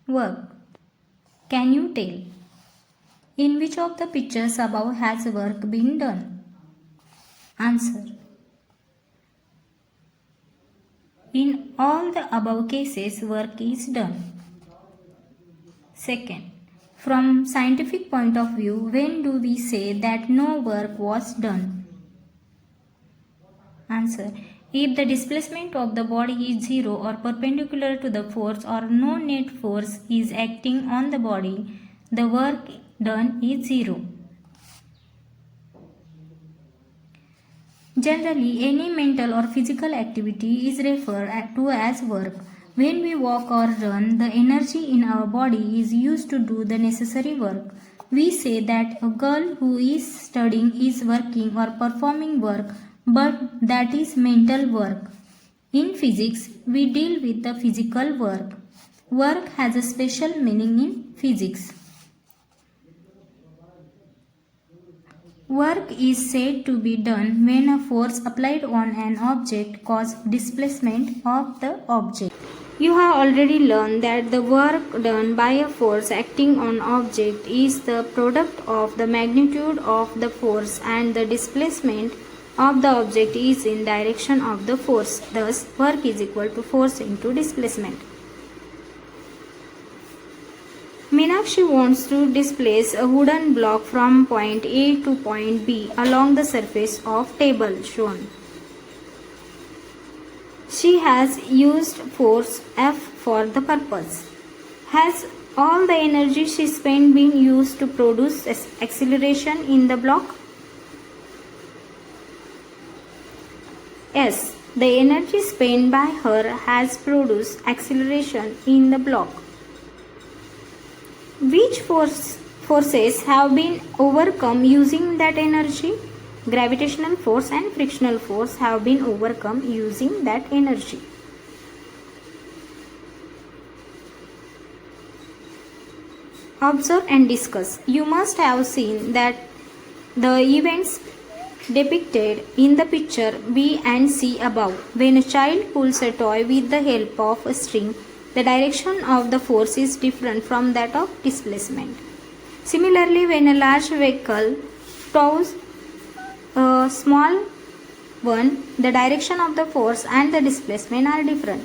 Work. Can you tell? In which of the pictures above has work been done? Answer. In all the above cases, work is done. Second, from scientific point of view, when do we say that no work was done? Answer. If the displacement of the body is zero or perpendicular to the force or no net force is acting on the body, the work done is zero. Generally, any mental or physical activity is referred to as work. When we walk or run, the energy in our body is used to do the necessary work. We say that a girl who is studying is working or performing work, but that is mental work. In physics, we deal with the physical work. Work has a special meaning in physics. Work is said to be done when a force applied on an object causes displacement of the object. You have already learned that the work done by a force acting on object is the product of the magnitude of the force and the displacement of the object is in direction of the force. Thus, work is equal to force into displacement. Meenakshi wants to displace a wooden block from point A to point B along the surface of table shown. She has used force F for the purpose. Has all the energy she spent been used to produce acceleration in the block? Yes, the energy spent by her has produced acceleration in the block. Which forces have been overcome using that energy? Gravitational force and frictional force have been overcome using that energy. Observe and discuss. You must have seen that the events depicted in the picture B and C above. When a child pulls a toy with the help of a string, the direction of the force is different from that of displacement. Similarly, when a large vehicle tows a small one, the direction of the force and the displacement are different.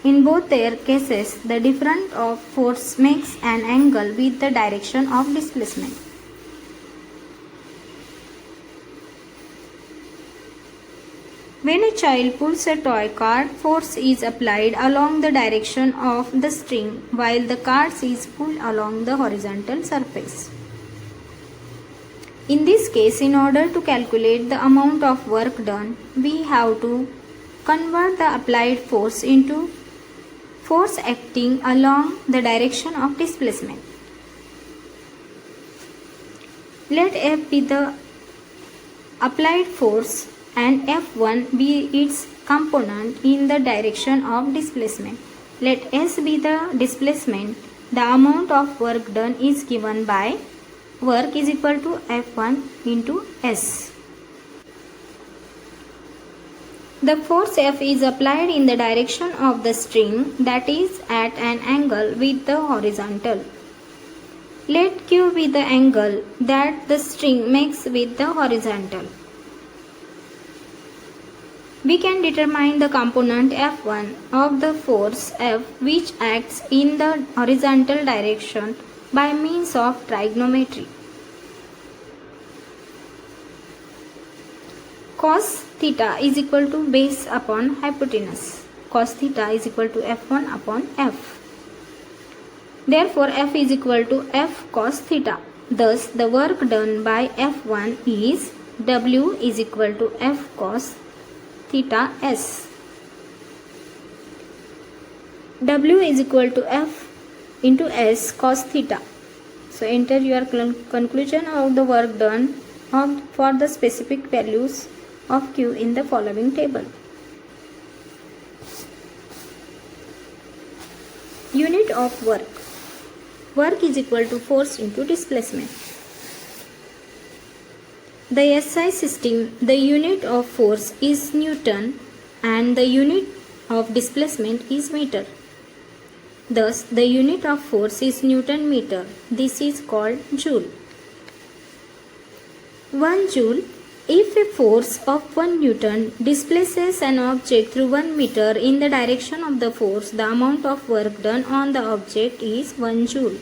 In both their cases, the difference of force makes an angle with the direction of displacement. When a child pulls a toy cart, force is applied along the direction of the string while the cart is pulled along the horizontal surface. In this case, in order to calculate the amount of work done, we have to convert the applied force into force acting along the direction of displacement. Let F be the applied force and F1 be its component in the direction of displacement. Let S be the displacement. The amount of work done is given by work is equal to F1 into S. The force F is applied in the direction of the string that is at an angle with the horizontal. Let Q be the angle that the string makes with the horizontal. We can determine the component F1 of the force F which acts in the horizontal direction by means of trigonometry. Cos theta is equal to base upon hypotenuse. Cos theta is equal to F1 upon F. Therefore, F is equal to F cos theta. Thus, the work done by F1 is W is equal to F cos theta S. W is equal to F into S cos theta. So, enter your conclusion of the work done for the specific values of Q in the following table. Unit of work. Work is equal to force into displacement. The SI system, the unit of force is Newton and the unit of displacement is meter. Thus, the unit of force is Newton meter. This is called joule. 1 joule. If a force of 1 Newton displaces an object through 1 meter in the direction of the force, the amount of work done on the object is 1 joule.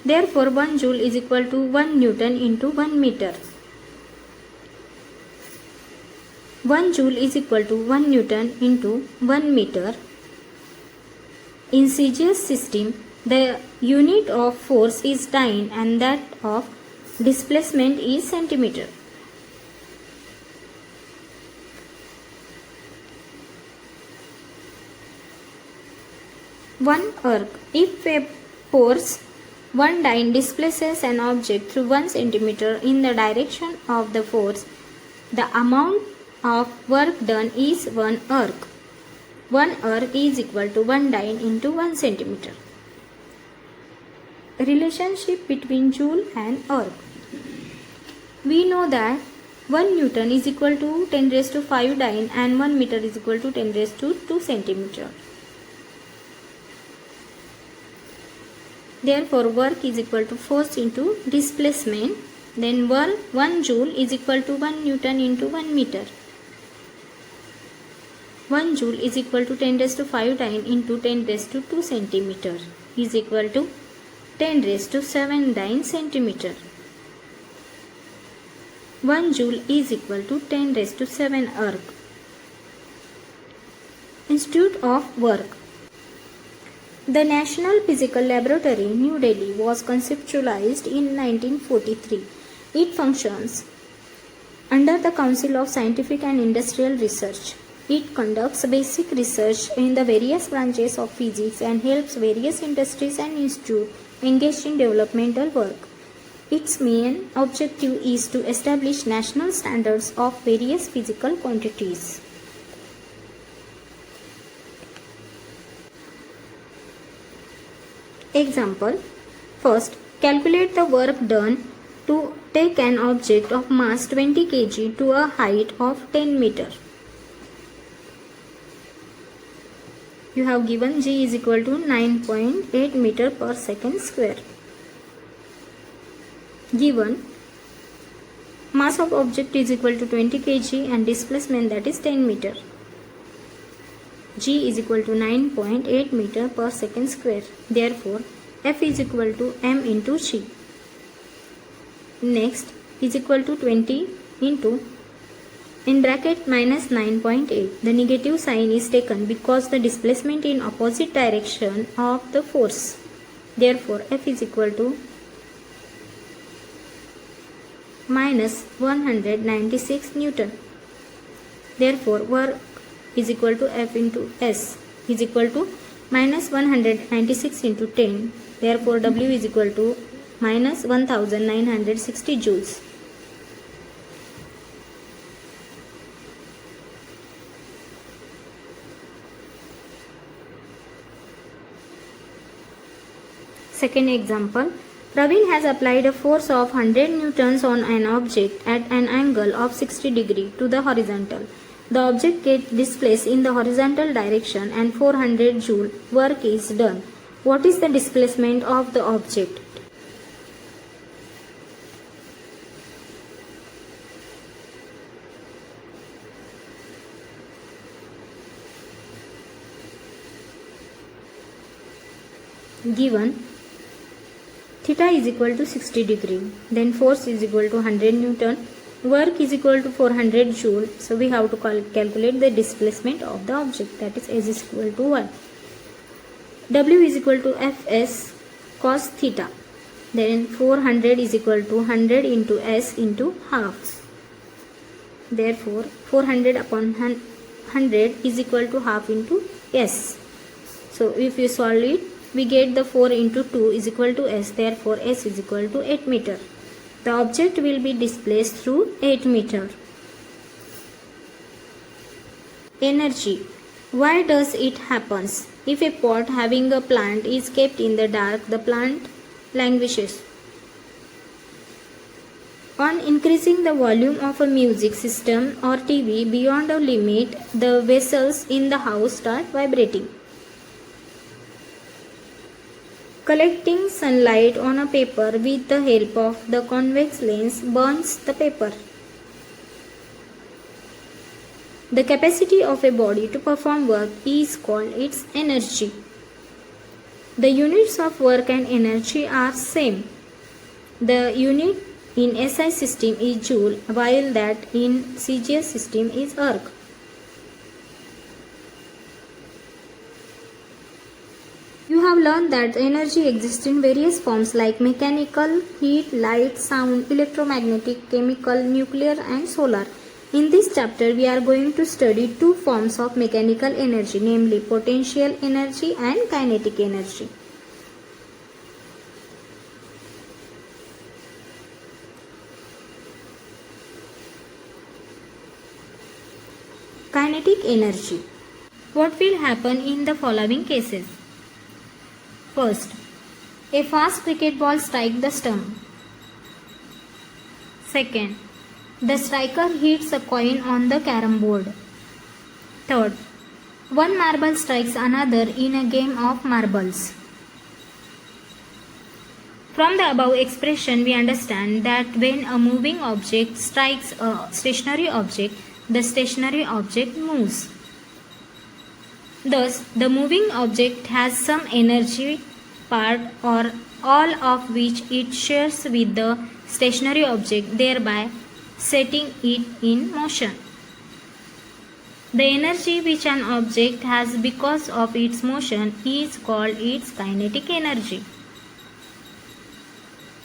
Therefore, 1 joule is equal to 1 Newton into 1 meter. 1 joule is equal to 1 Newton into 1 meter. In CGS system, the unit of force is dyne and that of displacement is centimeter. One arc. If a force 1 dyne displaces an object through 1 centimeter in the direction of the force, the amount of work done is 1 arc. 1 arc is equal to 1 dyne into 1 centimeter. Relationship between joule and arc. We know that 1 Newton is equal to 10 raised to 5 dyne and 1 meter is equal to 10 raised to 2 centimeter. Therefore, work is equal to force into displacement. Then 1 joule is equal to 1 Newton into 1 meter. 1 joule is equal to 10 raised to 5 dyne into 10 raised to 2 centimeter is equal to 10 raised to 7 dyne centimeter. 1 joule is equal to 10 raised to 7 arc. Institute of Work. The National Physical Laboratory, New Delhi, was conceptualized in 1943. It functions under the Council of Scientific and Industrial Research. It conducts basic research in the various branches of physics and helps various industries and institutes engaged in developmental work. Its main objective is to establish national standards of various physical quantities. Example. First, calculate the work done to take an object of mass 20 kg to a height of 10 meter. You have given g is equal to 9.8 meter per second square. Given mass of object is equal to 20 kg and displacement, that is 10 meter. G is equal to 9.8 meter per second square. Therefore, F is equal to m into g. Next is equal to 20 into in bracket minus 9.8. The negative sign is taken because the displacement in opposite direction of the force. Therefore, F is equal to minus 196 Newton. Therefore, work is equal to F into S is equal to minus 196 into 10. Therefore, W is equal to minus 1960 joules. Second example. Praveen has applied a force of 100 newtons on an object at an angle of 60 degree to the horizontal. The object gets displaced in the horizontal direction and 400 joule work is done. What is the displacement of the object? Given theta is equal to 60 degree, then force is equal to 100 Newton, work is equal to 400 joule. So we have to calculate the displacement of the object, that is S is equal to 1. W is equal to Fs cos theta. Then 400 is equal to 100 into S into half. Therefore 400 upon 100 is equal to half into S. So if you solve it, we get the 4 into 2 is equal to S. Therefore S is equal to 8 meter. The object will be displaced through 8 meter. Energy. Why does it happen? If a pot having a plant is kept in the dark, the plant languishes. On increasing the volume of a music system or TV beyond a limit, the vessels in the house start vibrating. Collecting sunlight on a paper with the help of the convex lens burns the paper. The capacity of a body to perform work is called its energy. The units of work and energy are same. The unit in SI system is joule, while that in CGS system is erg. You have learned that energy exists in various forms like mechanical, heat, light, sound, electromagnetic, chemical, nuclear and solar. In this chapter, we are going to study two forms of mechanical energy, namely potential energy and kinetic energy. Kinetic energy. What will happen in the following cases? First, a fast cricket ball strikes the stump. Second, the striker hits a coin on the carom board. Third, one marble strikes another in a game of marbles. From the above expression, we understand that when a moving object strikes a stationary object, the stationary object moves. Thus, the moving object has some energy, part or all of which it shares with the stationary object, thereby setting it in motion. The energy which an object has because of its motion is called its kinetic energy.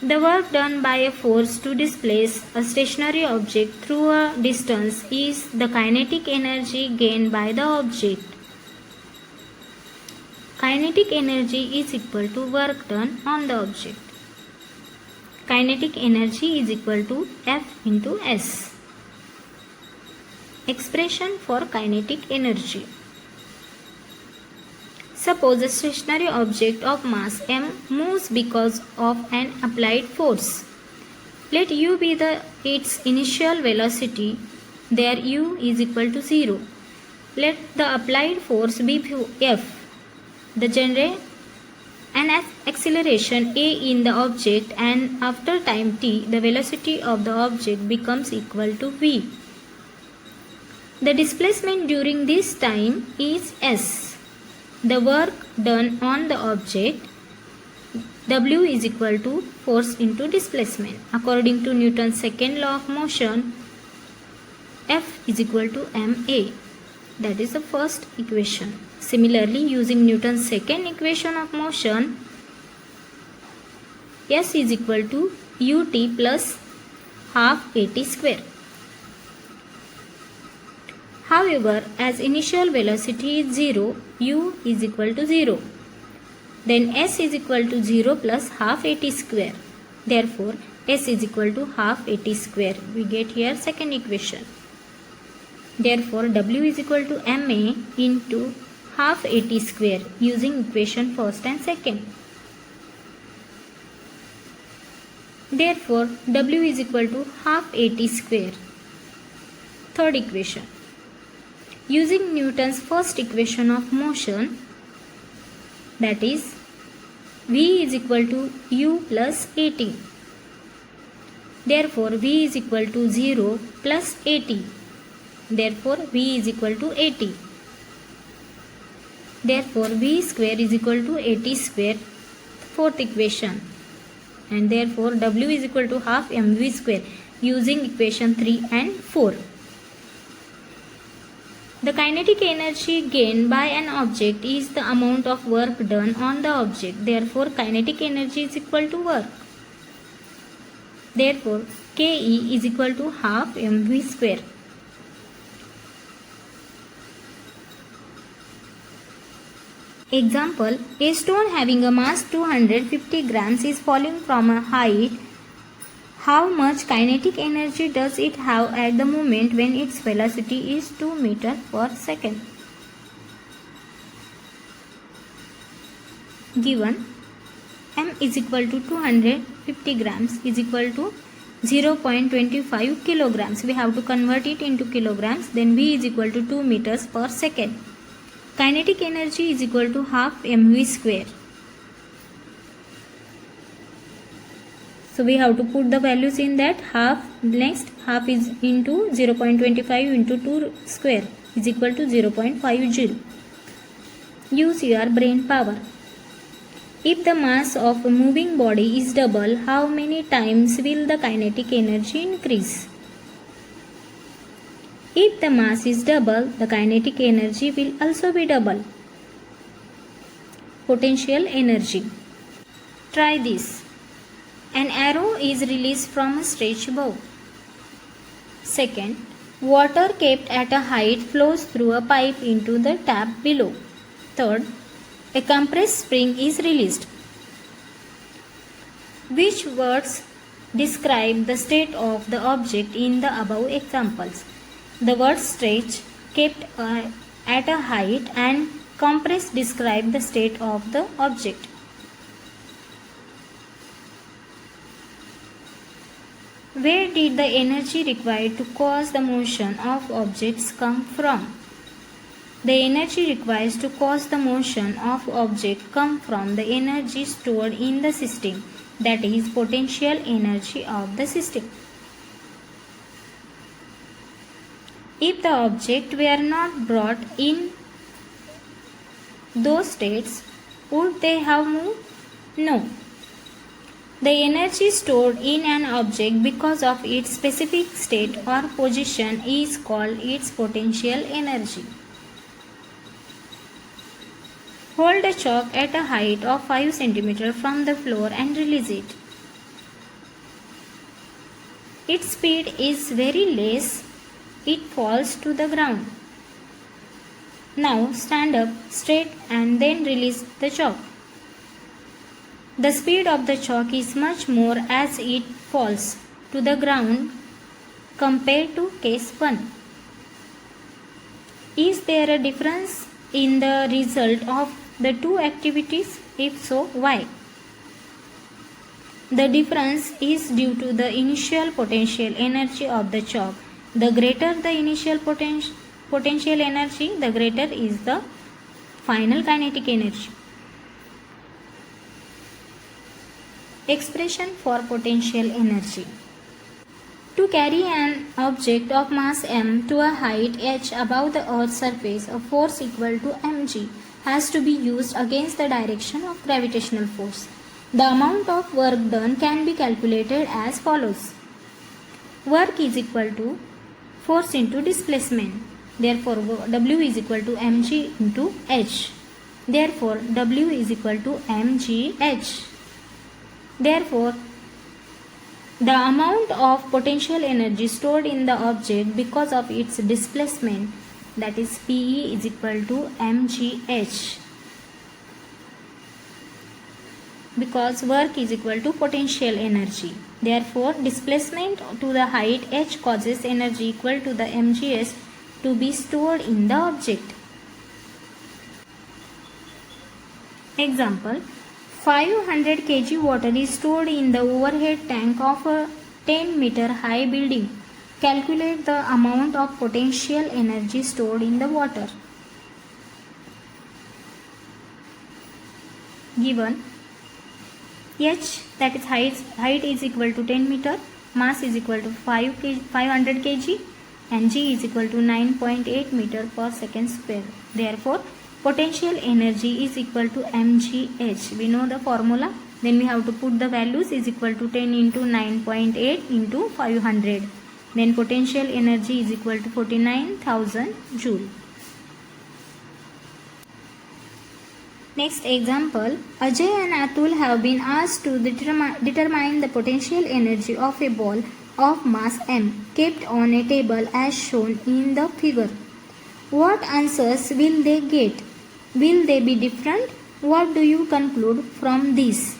The work done by a force to displace a stationary object through a distance is the kinetic energy gained by the object. Kinetic energy is equal to work done on the object. Kinetic energy is equal to F into S. Expression for kinetic energy. Suppose a stationary object of mass m moves because of an applied force. Let u be its initial velocity. There u is equal to 0. Let the applied force be F. The generate an acceleration a in the object, and after time t, the velocity of the object becomes equal to v. The displacement during this time is s. The work done on the object w is equal to force into displacement. According to Newton's second law of motion, F is equal to ma. That is the first equation. Similarly, using Newton's second equation of motion, S is equal to ut plus half at square. However, as initial velocity is 0, u is equal to 0. Then S is equal to 0 plus half at square. Therefore, S is equal to half at square. We get here second equation. Therefore, W is equal to ma into half at square using equation first and second. Therefore, W is equal to half at square. Third equation. Using Newton's first equation of motion, that is V is equal to u plus at. Therefore, V is equal to 0 plus at. Therefore, V is equal to 80. Therefore, V square is equal to 80 square, fourth equation. And therefore, W is equal to half mv square using equation 3 and 4. The kinetic energy gained by an object is the amount of work done on the object. Therefore, kinetic energy is equal to work. Therefore, Ke is equal to half mv square. Example, a stone having a mass 250 grams is falling from a height. How much kinetic energy does it have at the moment when its velocity is 2 meters per second? Given m is equal to 250 grams is equal to 0.25 kilograms. We have to convert it into kilograms. Then V is equal to 2 meters per second. Kinetic energy is equal to half mv square. So we have to put the values in that. Next half is into 0.25 into 2 square is equal to 0.5 joule. Use your brain power. If the mass of a moving body is double, how many times will the kinetic energy increase? If the mass is double, the kinetic energy will also be double. Potential energy. Try this. An arrow is released from a stretch bow. Second, water kept at a height flows through a pipe into the tap below. Third, a compressed spring is released. Which words describe the state of the object in the above examples? The words stretch, kept at a height, and compress describe the state of the object. Where did the energy required to cause the motion of objects come from? The energy required to cause the motion of object come from the energy stored in the system, that is potential energy of the system. If the object were not brought in those states, would they have moved? No. The energy stored in an object because of its specific state or position is called its potential energy. Hold a chalk at a height of 5 cm from the floor and release it. Its speed is very less. It falls to the ground. Now stand up straight and then release the chalk. The speed of the chalk is much more as it falls to the ground compared to case 1. Is there a difference in the result of the two activities? If so, why? The difference is due to the initial potential energy of the chalk. The greater the initial potential energy, the greater is the final kinetic energy. Expression for potential energy. To carry an object of mass m to a height h above the earth's surface, a force equal to mg has to be used against the direction of gravitational force. The amount of work done can be calculated as follows. Work is equal to force into displacement. Therefore, W is equal to mg into h. Therefore, W is equal to mgh. Therefore, the amount of potential energy stored in the object because of its displacement, that is PE, is equal to mgh, because work is equal to potential energy. Therefore, displacement to the height h causes energy equal to the mgh to be stored in the object. Example: 500 kg water is stored in the overhead tank of a 10-meter high building. Calculate the amount of potential energy stored in the water. Given h, that is height is equal to 10 meter, mass is equal to 500 kg, and g is equal to 9.8 meter per second square. Therefore, potential energy is equal to mgh. We know the formula. Then we have to put the values is equal to 10 into 9.8 into 500. Then potential energy is equal to 49,000 joule. Next example, Ajay and Atul have been asked to determine the potential energy of a ball of mass m kept on a table as shown in the figure. What answers will they get? Will they be different? What do you conclude from this?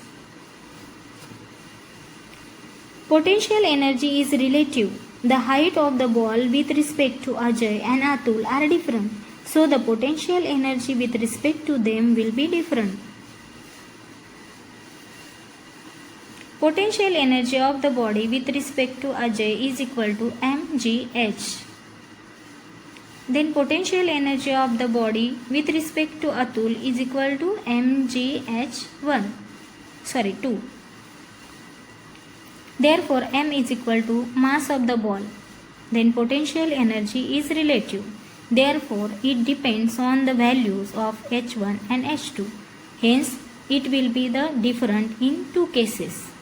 Potential energy is relative. The height of the ball with respect to Ajay and Atul are different. So the potential energy with respect to them will be different. Potential energy of the body with respect to Ajay is equal to mgh. Then potential energy of the body with respect to Atul is equal to mgh 2. Therefore, m is equal to mass of the ball. Then potential energy is relative. Therefore, it depends on the values of h1 and h2. Hence, it will be the different in two cases.